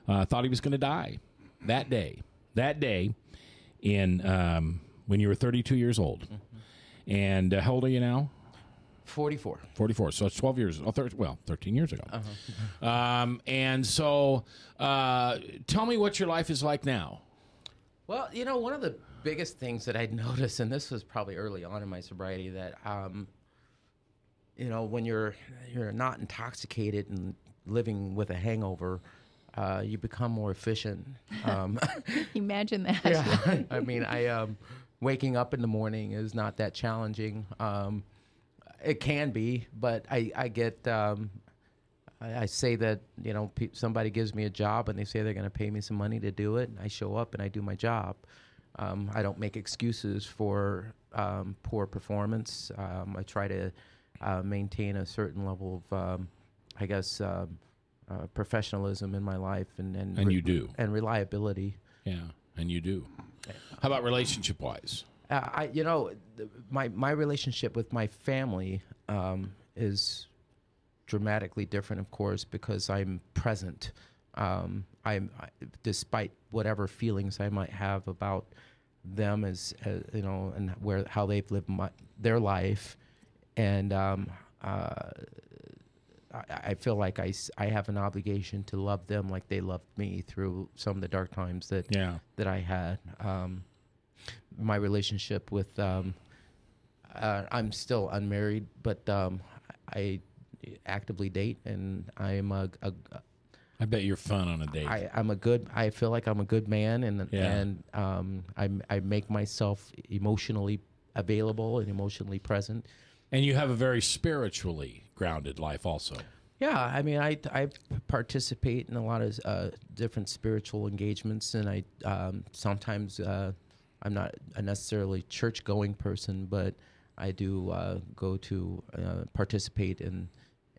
Thought he was going to die that day. In when you were 32 years old. Mm-hmm. And how old are you now? 44. 44. So it's 12 years. 13 years ago. Uh-huh. And so tell me what your life is like now. Well, you know, one of the biggest things that I'd noticed, and this was probably early on in my sobriety, that, you know, when you're not intoxicated and living with a hangover, you become more efficient. Imagine that. Yeah. I mean, waking up in the morning is not that challenging. It can be, but I get, I say that, you know, somebody gives me a job and they say they're going to pay me some money to do it. And I show up and I do my job. I don't make excuses for poor performance. I try to maintain a certain level of, I guess, professionalism in my life. And you do. And reliability. Yeah, and you do. How about relationship-wise? You know, my relationship with my family is dramatically different, of course, because I'm present. Despite whatever feelings I might have about them, as you know, and how they've lived their life, and I feel like I have an obligation to love them like they loved me through some of the dark times that I had. My relationship with I'm still unmarried, but I actively date, and I'm I bet you're fun on a date. I feel like I'm a good man, and I make myself emotionally available and emotionally present. And you have a very spiritually grounded life also. Yeah, I mean, I participate in a lot of different spiritual engagements, and I sometimes I'm not a necessarily church-going person, but I do go to participate in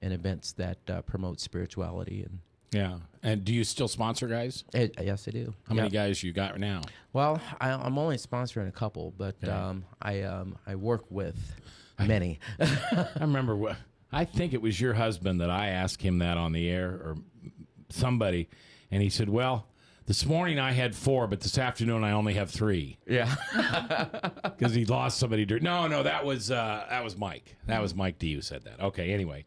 events that promote spirituality. And yeah. And do you still sponsor guys? Yes, I do. How many guys you got now? Well, I'm only sponsoring a couple, but I work with many. I remember I think it was your husband that I asked him that on the air, or somebody, and he said, well, This morning I had 4, but this afternoon I only have 3. Yeah. Because he lost somebody. No, that was Mike. That was Mike D who said that. Okay, anyway.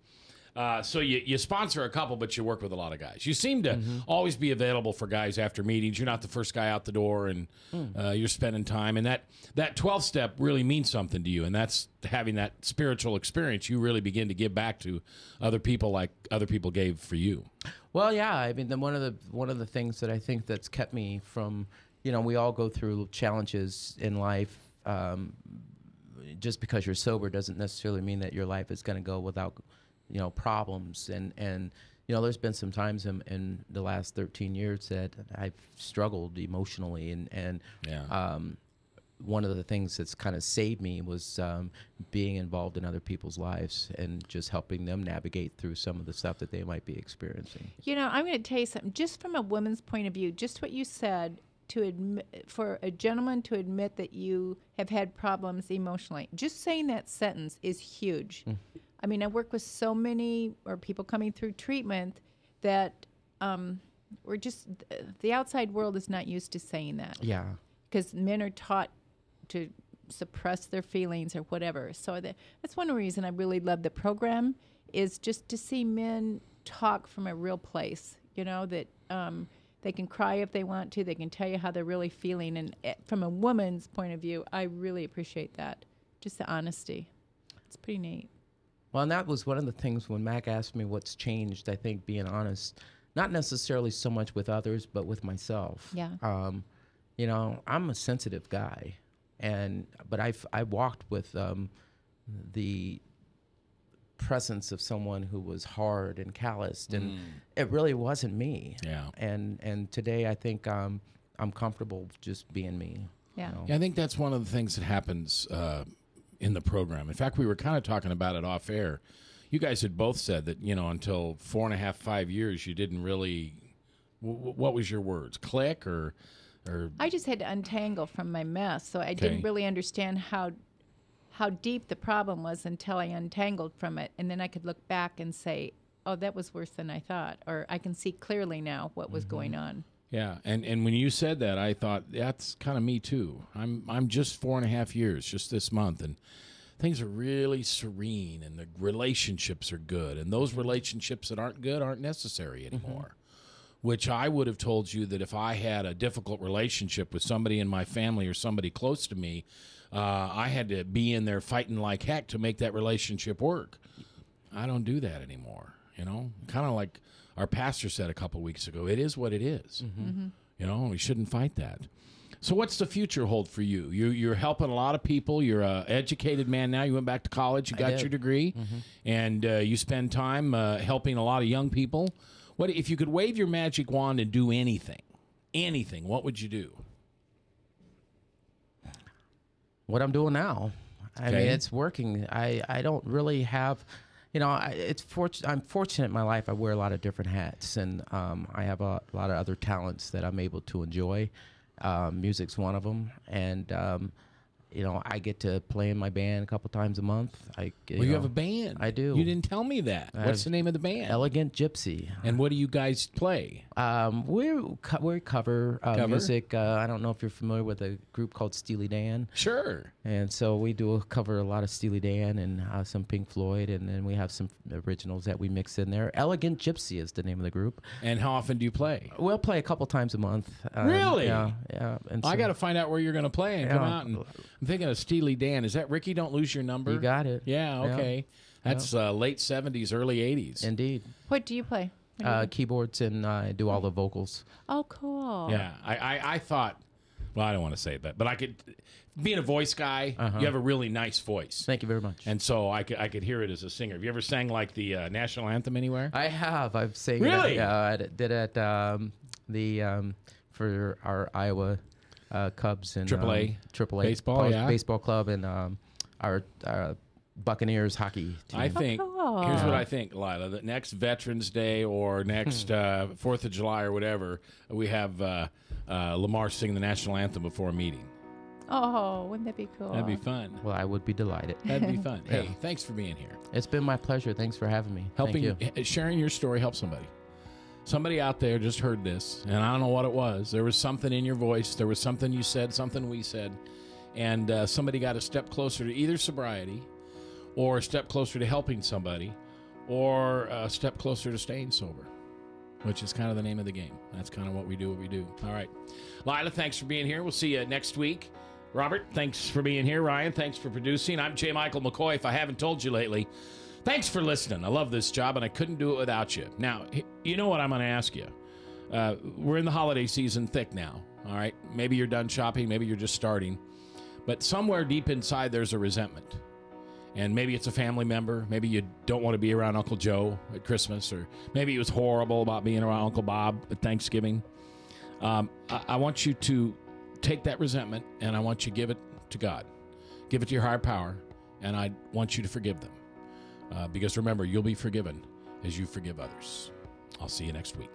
So you sponsor a couple, but you work with a lot of guys. You seem to always be available for guys after meetings. You're not the first guy out the door, and you're spending time. And that 12-step really means something to you, and that's having that spiritual experience. You really begin to give back to other people like other people gave for you. Well, yeah. I mean, one of the things that I think that's kept me from, we all go through challenges in life. Just because you're sober doesn't necessarily mean that your life is going to go without problems. And there's been some times in the last 13 years that I've struggled emotionally. And one of the things that's kind of saved me was being involved in other people's lives and just helping them navigate through some of the stuff that they might be experiencing. I'm going to tell you something. Just from a woman's point of view, just what you said, for a gentleman to admit that you have had problems emotionally, just saying that sentence is huge. I mean, I work with so many people coming through treatment that we're just, the outside world is not used to saying that. Yeah. Because men are taught to suppress their feelings or whatever. So that's one reason I really love the program, is just to see men talk from a real place, that they can cry if they want to. They can tell you how they're really feeling. And from a woman's point of view, I really appreciate that. Just the honesty. It's pretty neat. Well, and that was one of the things when Mac asked me what's changed, I think, being honest, not necessarily so much with others, but with myself. Yeah. I'm a sensitive guy, but I walked with the presence of someone who was hard and calloused, and it really wasn't me. Yeah. And today I think I'm comfortable just being me. Yeah. Yeah, I think that's one of the things that happens in the program. In fact, we were kind of talking about it off air. You guys had both said that, until 4.5, 5 years, you didn't really, what was your words? Click or I just had to untangle from my mess. So I didn't really understand how deep the problem was until I untangled from it. And then I could look back and say, oh, that was worse than I thought. Or I can see clearly now what was going on. Yeah, and when you said that, I thought that's kind of me too. I'm just 4.5 years, just this month, and things are really serene, and the relationships are good, and those relationships that aren't good aren't necessary anymore. Which I would have told you that if I had a difficult relationship with somebody in my family or somebody close to me, I had to be in there fighting like heck to make that relationship work. I don't do that anymore. Kind of like our pastor said a couple weeks ago, it is what it is. We shouldn't fight that. So what's the future hold for you? You're helping a lot of people. You're an educated man now. You went back to college. You got your degree. And you spend time helping a lot of young people. What if you could wave your magic wand and do anything, what would you do? What I'm doing now. I mean, it's working. I don't really have... I'm fortunate in my life. I wear a lot of different hats, and I have a lot of other talents that I'm able to enjoy. Music's one of them, and I get to play in my band a couple times a month. You have a band? I do. You didn't tell me that. What's the name of the band? Elegant Gypsy. And what do you guys play? We cover music. I don't know if you're familiar with a group called Steely Dan. Sure. And so we cover a lot of Steely Dan and some Pink Floyd, and then we have some originals that we mix in there. Elegant Gypsy is the name of the group. And how often do you play? We'll play a couple times a month. Really? Yeah. And I got to find out where you're going to play and come out. And I'm thinking of Steely Dan. Is that Ricky Don't Lose Your Number? You got it. Yeah, okay. That's late 70s, early 80s. Indeed. What do you play? Keyboards, and I do all the vocals. Oh, cool. Yeah, I thought, well, I don't want to say that, but I could, being a voice guy, you have a really nice voice. Thank you very much. And so I could hear it as a singer. Have you ever sang like the national anthem anywhere? I have. I've sang really? I did it for our Iowa Cubs and AAA baseball, baseball club, and our Buccaneers hockey team. I think here's what I think, Lila. The next Veterans Day or next 4th of July or whatever, we have LeMar's sing the national anthem before a meeting. Oh, wouldn't that be cool? That'd be fun. Well, I would be delighted. That'd be fun. Hey, thanks for being here. It's been my pleasure. Thanks for having me. Sharing your story helps somebody. Somebody out there just heard this, and I don't know what it was. There was something in your voice. There was something you said, something we said, and somebody got a step closer to either sobriety or a step closer to helping somebody or a step closer to staying sober, which is kind of the name of the game. That's kind of what we do. All right. Lila, thanks for being here. We'll see you next week. Robert, thanks for being here. Ryan, thanks for producing. I'm J. Michael McCoy, if I haven't told you lately. Thanks for listening. I love this job, and I couldn't do it without you. Now, you know what I'm going to ask you. We're in the holiday season thick now, all right? Maybe you're done shopping. Maybe you're just starting. But somewhere deep inside, there's a resentment. And maybe it's a family member. Maybe you don't want to be around Uncle Joe at Christmas, or maybe it was horrible about being around Uncle Bob at Thanksgiving. I want you to take that resentment, and I want you to give it to God. Give it to your higher power, and I want you to forgive them. Because remember, you'll be forgiven as you forgive others. I'll see you next week.